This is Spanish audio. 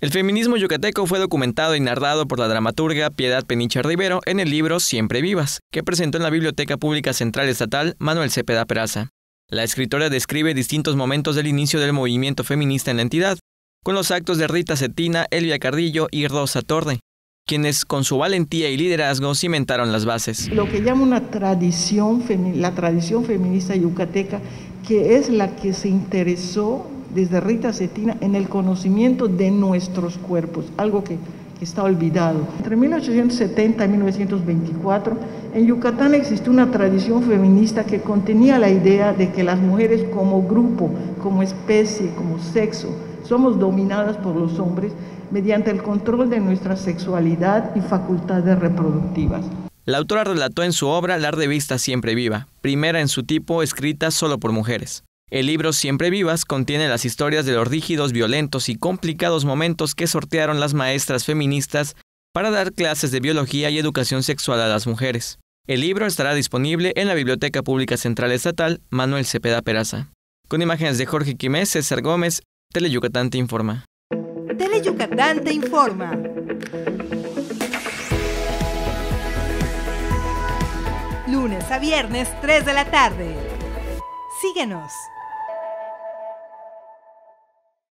El feminismo yucateco fue documentado y narrado por la dramaturga Piedad Peniche Rivero en el libro Siempre Vivas, que presentó en la Biblioteca Pública Central Estatal Manuel Cepeda Peraza. La escritora describe distintos momentos del inicio del movimiento feminista en la entidad, con los actos de Rita Cetina, Elvia Cardillo y Rosa Torre, quienes con su valentía y liderazgo cimentaron las bases. Lo que llama una tradición, la tradición feminista yucateca, que es la que se interesó desde Rita Cetina en el conocimiento de nuestros cuerpos, algo que está olvidado. Entre 1870 y 1924, en Yucatán existió una tradición feminista que contenía la idea de que las mujeres como grupo, como especie, como sexo, somos dominadas por los hombres mediante el control de nuestra sexualidad y facultades reproductivas. La autora relató en su obra La revista Siempre Viva, primera en su tipo escrita solo por mujeres. El libro Siempre Vivas contiene las historias de los rígidos, violentos y complicados momentos que sortearon las maestras feministas para dar clases de biología y educación sexual a las mujeres. El libro estará disponible en la Biblioteca Pública Central Estatal Manuel Cepeda Peraza. Con imágenes de Jorge Quimés, César Gómez, Teleyucatán te informa. Teleyucatán te informa. Lunes a viernes, 3 de la tarde. Síguenos.